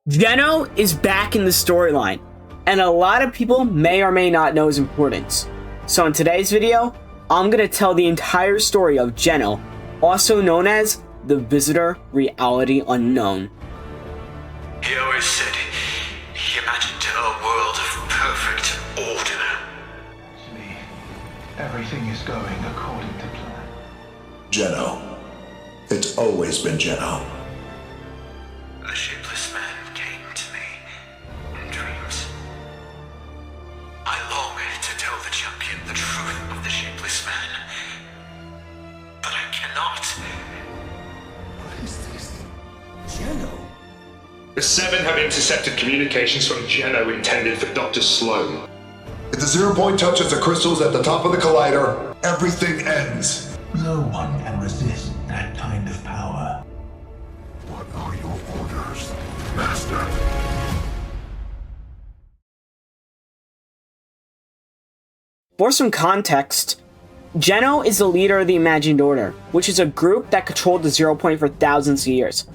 Geno is back in the storyline, and a lot of people may or may not know his importance. So in today's video, I'm going to tell the entire story of Geno, also known as the Visitor Reality Unknown. He always said he imagined a world of perfect order. See, everything is going according to plan. Geno. It's always been Geno. The shapeless man came to me in dreams. I long to tell the champion the truth of the shapeless man, but I cannot. What is this? Geno? The Ch7 have intercepted communications from Geno intended for Dr. Sloan. If the 0 point touches the crystals at the top of the collider, everything ends. No one can resist that kind of power. What are your orders, Master? For some context, Geno is the leader of the Imagined Order, which is a group that controlled the 0 point for thousands of years.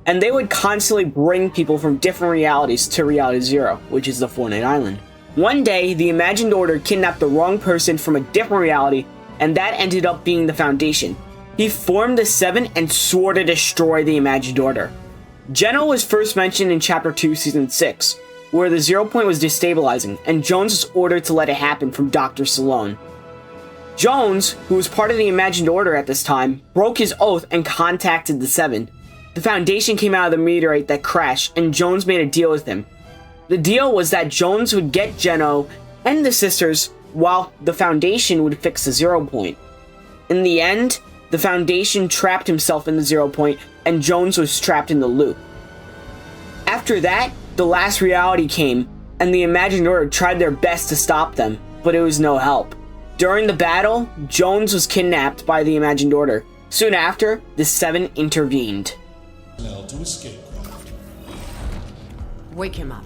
And they would constantly bring people from different realities to Reality Zero, which is the Fortnite island. One day, the Imagined Order kidnapped the wrong person from a different reality, and that ended up being the Foundation. He formed the Ch7 and swore to destroy the Imagined Order. Geno was first mentioned in Chapter 2, Season 6, where the 0 point was destabilizing, and Jones was ordered to let it happen from Dr. Sloan. Jones, who was part of the Imagined Order at this time, broke his oath and contacted the Ch7. The Foundation came out of the meteorite that crashed, and Jones made a deal with him. The deal was that Jones would get Geno and the sisters, while the Foundation would fix the 0 point. In the end, the Foundation trapped himself in the 0 point, and Jones was trapped in the loop. After that, the last reality came, and the Imagined Order tried their best to stop them, but it was no help. During the battle, Jones was kidnapped by the Imagined Order. Soon after, the Ch7 intervened. Now to escape craft. Wake him up.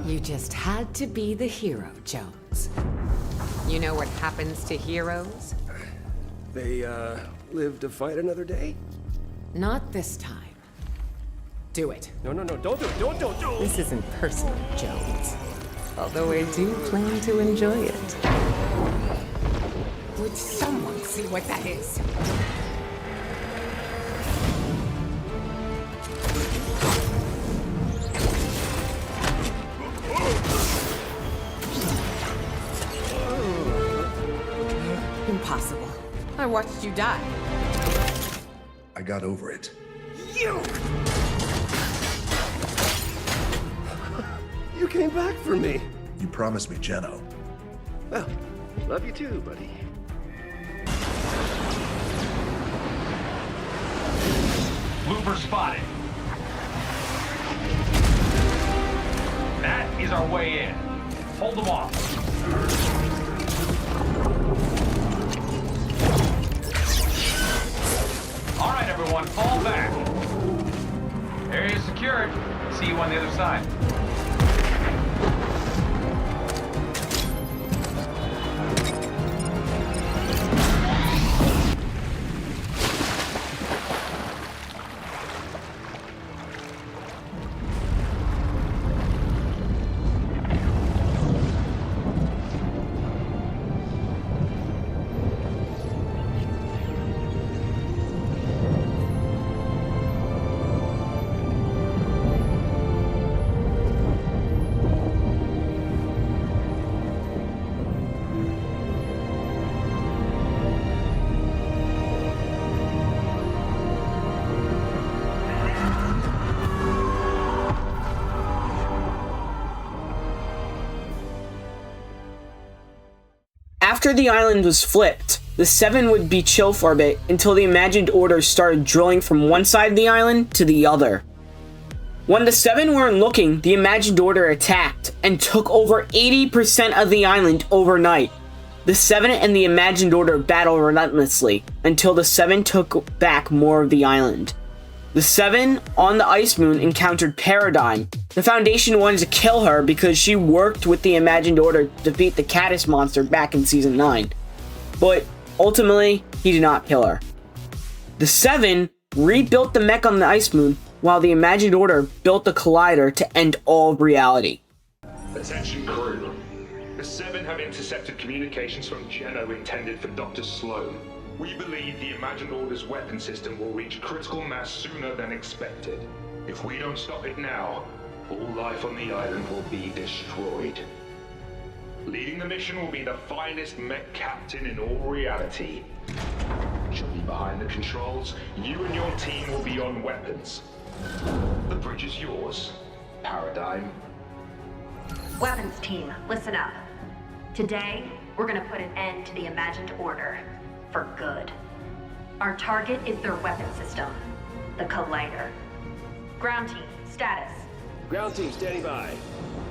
You just had to be the hero, Jones. You know what happens to heroes? They, live to fight another day? Not this time. Do it. No, don't do it, don't do it! This isn't personal, Jones. Although I do plan to enjoy it. Would someone see what that is? Impossible. I watched you die. I got over it. You came back for me. You promised me Geno. Well, love you too, buddy. Looper spotted. That is our way in. Hold them off. All right, everyone, fall back. Area secured. See you on the other side. After the island was flipped, the Ch7 would be chill for a bit until the Imagined Order started drilling from one side of the island to the other. When the Ch7 weren't looking, the Imagined Order attacked and took over 80% of the island overnight. The Ch7 and the Imagined Order battled relentlessly until the Ch7 took back more of the island. The Ch7 on the Ice Moon encountered Paradigm. The Foundation wanted to kill her because she worked with the Imagined Order to defeat the Caddis monster back in Season 9. But ultimately, he did not kill her. The Seven rebuilt the mech on the Ice Moon, while the Imagined Order built the Collider to end all reality. Attention crew. The Seven have intercepted communications from Geno intended for Dr. Sloan. We believe the Imagined Order's weapon system will reach critical mass sooner than expected. If we don't stop it now, all life on the island will be destroyed. Leading the mission will be the finest mech captain in all reality. She'll be behind the controls. You and your team will be on weapons. The bridge is yours, Paradigm. Weapons team, listen up. Today, we're gonna put an end to the Imagined Order. For good. Our target is their weapon system, the Collider. Ground team, status. Ground team, standing by.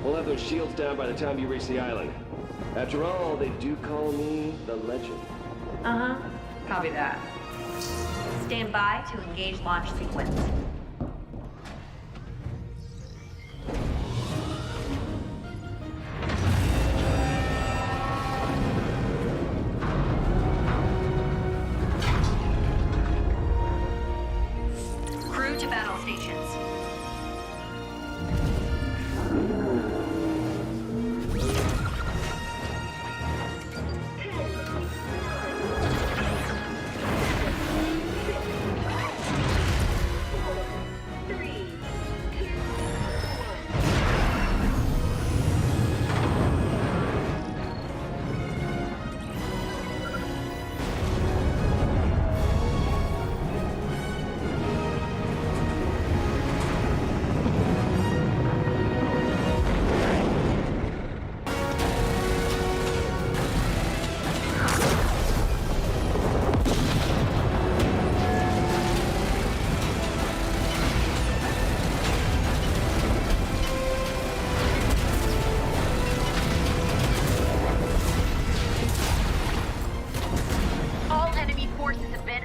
We'll have those shields down by the time you reach the island. After all, they do call me the Legend. Uh-huh. Copy that. Stand by to engage launch sequence. Crew to battle stations.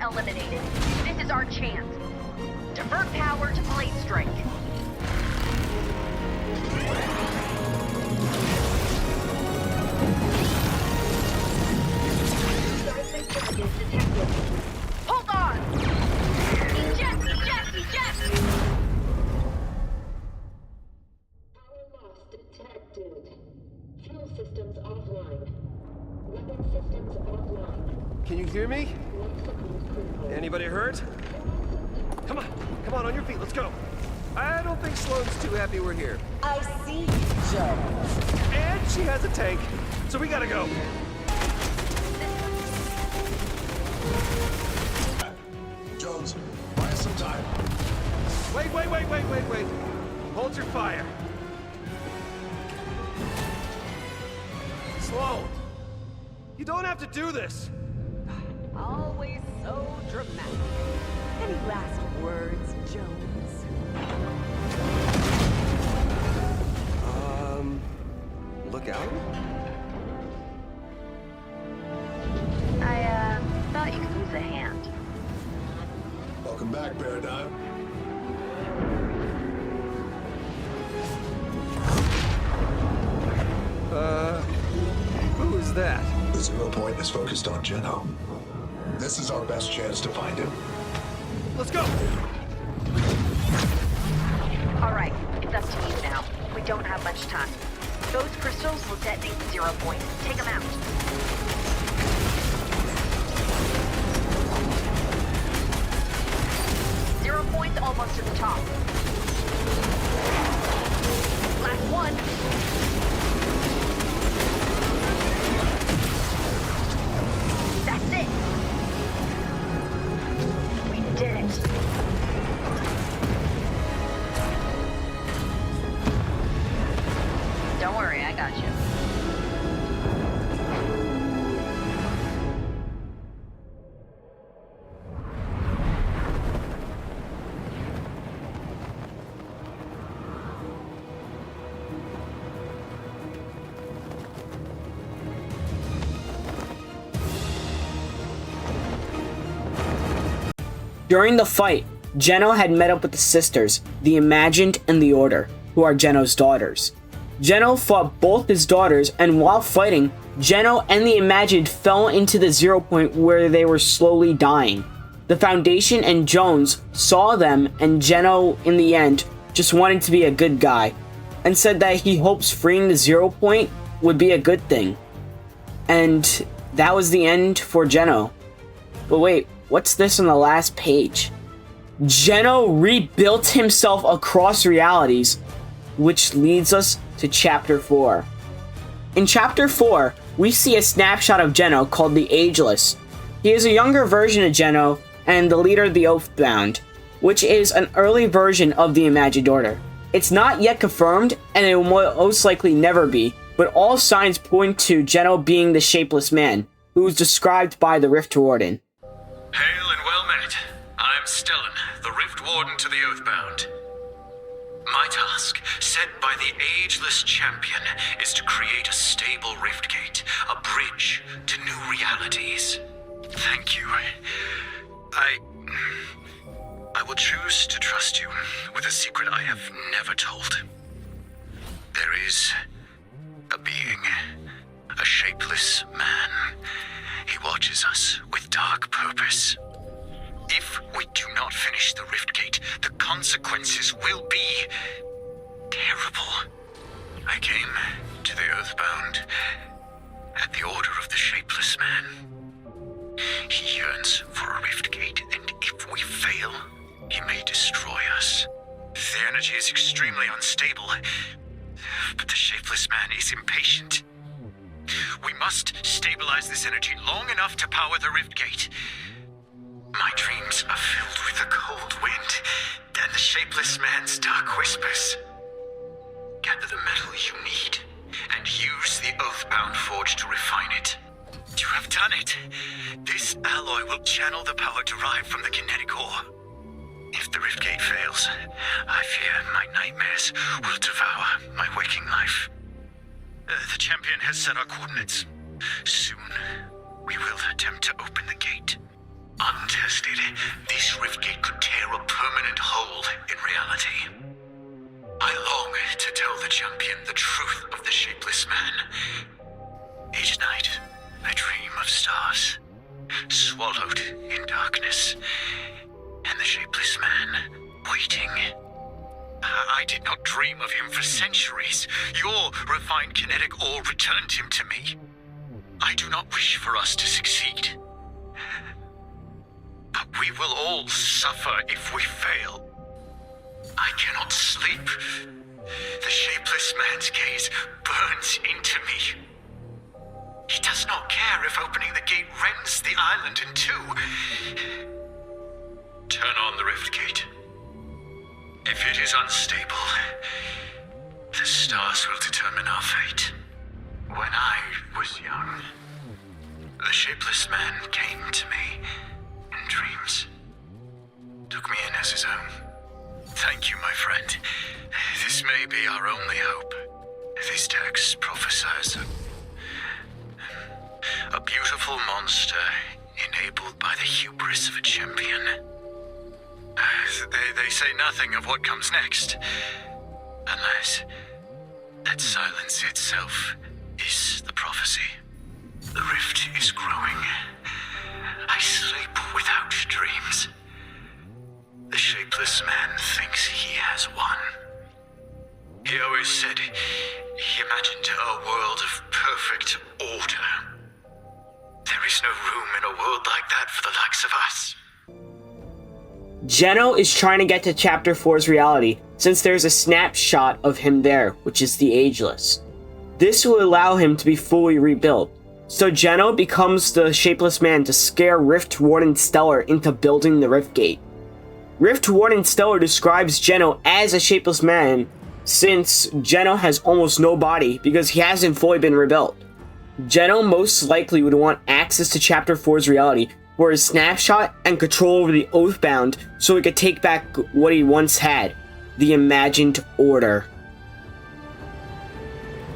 Eliminated. This is our chance. Divert power to blade strike. Hold on! Eject! Eject! Eject! Power loss detected. Fuel systems offline. Weapon systems offline. Can you hear me? Anybody hurt? Come on your feet, let's go. I don't think Sloane's too happy we're here. I see you, Jones. And she has a tank, so we gotta go. Jones, buy us some time. Wait. Hold your fire. Sloane, you don't have to do this. Always so dramatic. Any last words, Jones? Look out. I thought you could use a hand. Welcome back, Paradigm. Who is that? The 0 point is focused on Geno. This is our best chance to find him. Let's go! Alright, it's up to you now. We don't have much time. Those crystals will detonate the 0 point. Take them out. Zero point's almost to the top. Last one. That's it. We did it. Don't worry, I got you. During the fight, Geno had met up with the sisters, the Imagined and the Order, who are Geno's daughters. Geno fought both his daughters, and while fighting, Geno and the Imagined fell into the 0 point where they were slowly dying. the Foundation and Jones saw them, and Geno, in the end, just wanted to be a good guy, and said that he hopes freeing the 0 point would be a good thing. And that was the end for Geno. But wait, what's this on the last page? Geno rebuilt himself across realities, which leads us to Chapter 4. In Chapter 4, we see a snapshot of Geno called the Ageless. He is a younger version of Geno and the leader of the Oathbound, which is an early version of the Imagined Order. It's not yet confirmed, and it will most likely never be, but all signs point to Geno being the Shapeless Man, who was described by the Rift Warden. Hail and well met. I'm Stellan, the Rift Warden to the Oathbound. My task, set by the Ageless Champion, is to create a stable riftgate, a bridge to new realities. Thank you. I will choose to trust you with a secret I have never told. There is a being, a shapeless man. He watches us with dark purpose. If we do not finish the riftgate, the consequences will be terrible. I came to the Earthbound at the order of the Shapeless Man. He yearns for a riftgate, and if we fail, he may destroy us. The energy is extremely unstable, but the Shapeless Man is impatient. We must stabilize this energy long enough to power the riftgate. My dreams are filled with the cold wind and the Shapeless Man's dark whispers. Gather the metal you need and use the Oathbound Forge to refine it. You have done it. This alloy will channel the power derived from the kinetic ore. If the riftgate fails, I fear my nightmares will devour my waking life. The champion has set our coordinates. Soon, we will attempt to open the gate. Untested, this riftgate could tear a permanent hole in reality. I long to tell the champion the truth of the Shapeless Man. Each night, I dream of stars, swallowed in darkness, and the Shapeless Man waiting. I did not dream of him for centuries. Your refined kinetic ore returned him to me. I do not wish for us to succeed. But we will all suffer if we fail. I cannot sleep. The Shapeless Man's gaze burns into me. He does not care if opening the gate rends the island in two. Turn on the riftgate. If it is unstable, the stars will determine our fate. When I was young, the Shapeless Man came to me in dreams, took me in as his own. Thank you, my friend. This may be our only hope. This text prophesies a beautiful monster enabled by the hubris of a champion. They say nothing of what comes next, unless that silence itself is the prophecy. The rift is growing. I sleep without dreams. The Shapeless Man thinks he has won. He always said he imagined a world of perfect order. There is no room in a world like that for the likes of us. Geno is trying to get to Chapter 4's reality, since there's a snapshot of him there, which is the Ageless. This will allow him to be fully rebuilt. So Geno becomes the Shapeless Man to scare Rift Warden Stellar into building the Riftgate. Rift Warden Stellar describes Geno as a Shapeless Man, since Geno has almost no body because he hasn't fully been rebuilt. Geno most likely would want access to Chapter 4's reality for his snapshot and control over the Oathbound so he could take back what he once had, the Imagined Order.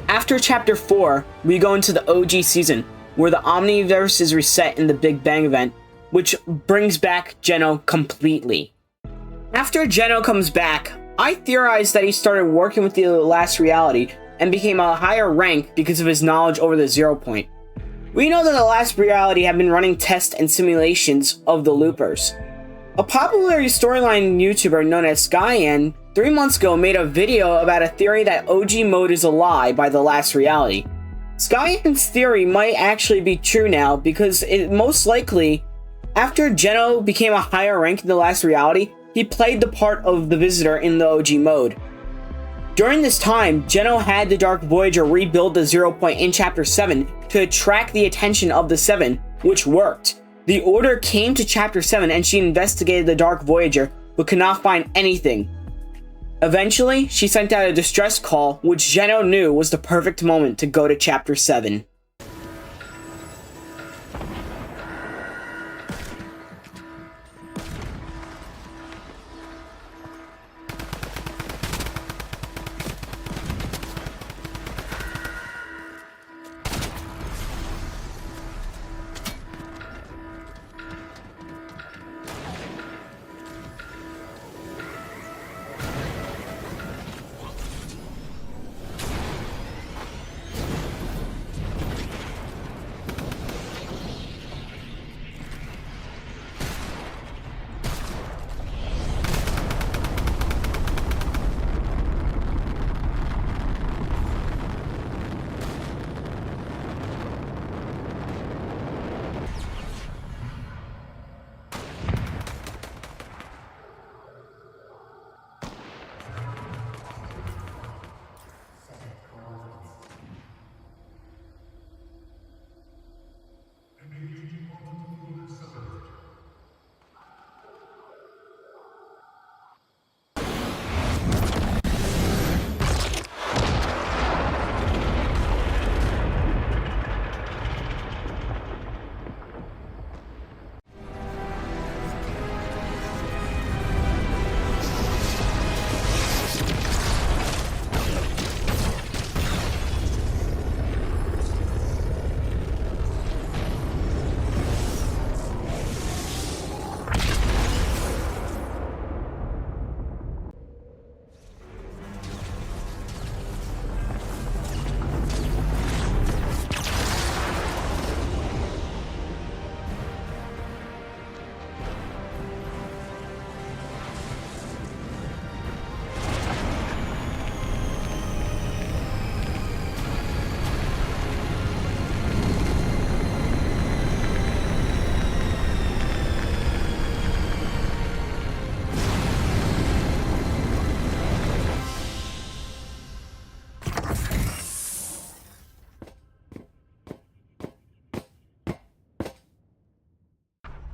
After Chapter 4, we go into the OG season, where the Omniverse is reset in the Big Bang event, which brings back Geno completely. After Geno comes back, I theorized that he started working with the last reality and became a higher rank because of his knowledge over the 0 point. We know that the last reality have been running tests and simulations of the loopers. A popular storyline YouTuber known as Ch2 3 months ago made a video about a theory that OG mode is a lie by the last reality. Ch2's theory might actually be true now because it most likely, after Geno became a higher rank in the last reality, he played the part of the visitor in the OG mode. During this time, Geno had the Dark Voyager rebuild the 0 point in Chapter 7 to attract the attention of the 7, which worked. The Order came to Chapter 7 and she investigated the Dark Voyager, but could not find anything. Eventually, she sent out a distress call, which Geno knew was the perfect moment to go to Chapter 7.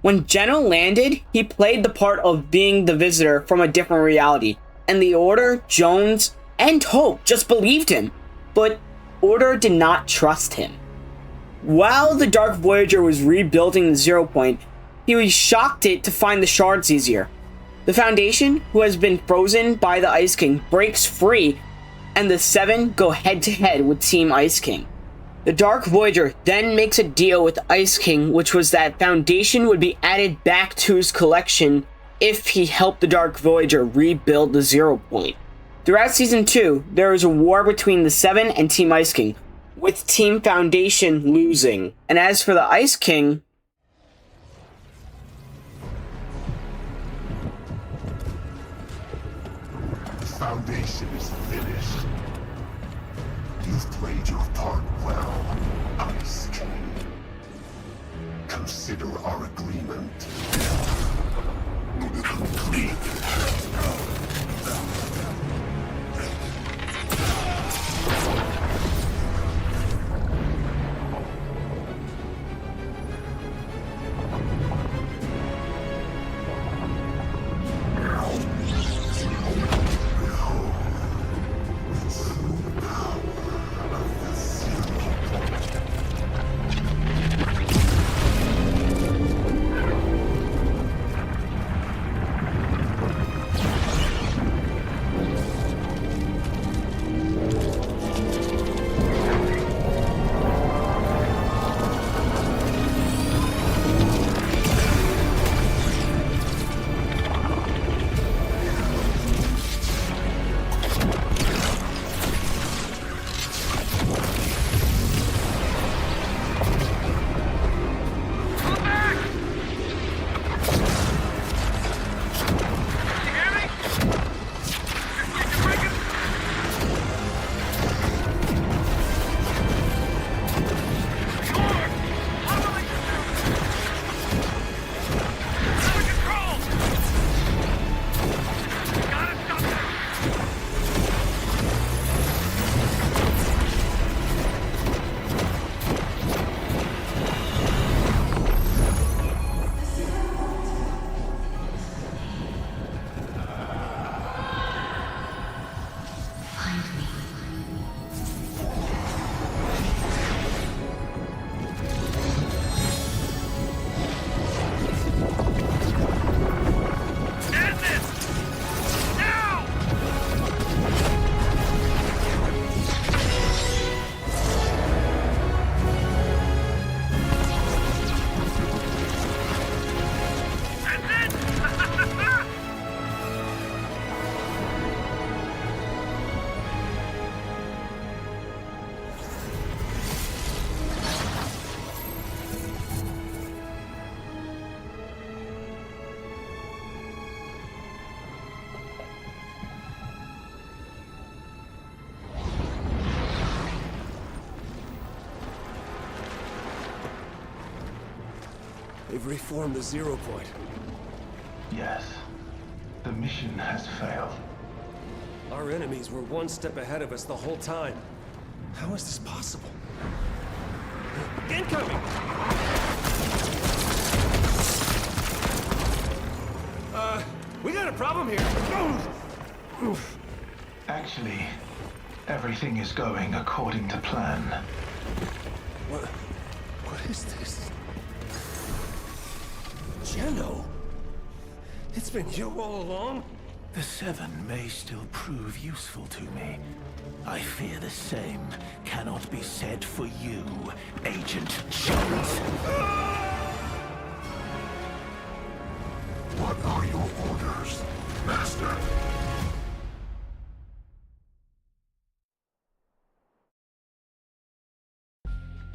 When Geno landed, he played the part of being the visitor from a different reality, and the Order, Jones, and Hope just believed him, but Order did not trust him. While the Dark Voyager was rebuilding the 0 point, he shocked it to find the shards easier. The Foundation, who has been frozen by the Ice King, breaks free, and the 7 go head-to-head with Team Ice King. The Dark Voyager then makes a deal with Ice King, which was that Foundation would be added back to his collection if he helped the Dark Voyager rebuild the 0 point. Throughout Season 2, there is a war between the 7 and Team Ice King, with Team Foundation losing. And as for the Ice King, the Foundation is finished. You've played your part well, Ice King. Consider our agreement complete. We've reformed the zero point. Yes. The mission has failed. Our enemies were one step ahead of us the whole time. How is this possible? Incoming! We got a problem here. Actually, everything is going according to plan. What is this? Geno? It's been you all along? The 7 may still prove useful to me. I fear the same cannot be said for you, Agent Jones. What are your orders, Master?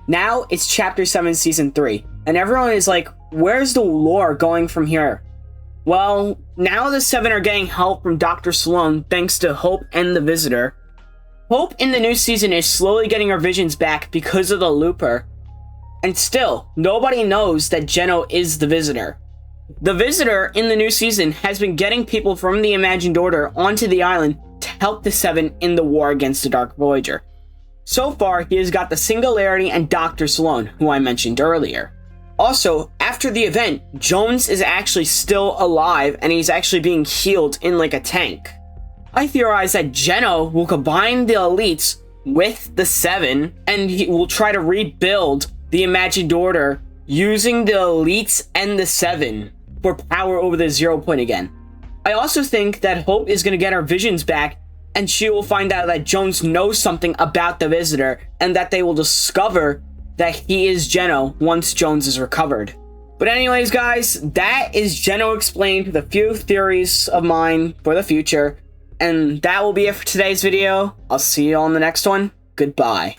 Now it's Chapter 7 Season 3, and everyone is like, where's the lore going from here? Well, now the 7 are getting help from Dr. Sloan thanks to Hope and the Visitor. Hope in the new season is slowly getting her visions back because of the Looper. And still, nobody knows that Geno is the Visitor. The Visitor in the new season has been getting people from the Imagined Order onto the island to help the 7 in the war against the Dark Voyager. So far, he has got the Singularity and Dr. Sloan, who I mentioned earlier. Also, after the event, Jones is actually still alive and he's actually being healed in like a tank. I theorize that Geno will combine the elites with the 7 and he will try to rebuild the Imagined Order using the elites and the 7 for power over the 0 point again. I also think that Hope is going to get her visions back and she will find out that Jones knows something about the Visitor and that they will discover that he is Geno once Jones is recovered. But anyways, guys, that is Geno explained with a few theories of mine for the future. And that will be it for today's video. I'll see you all in the next one. Goodbye.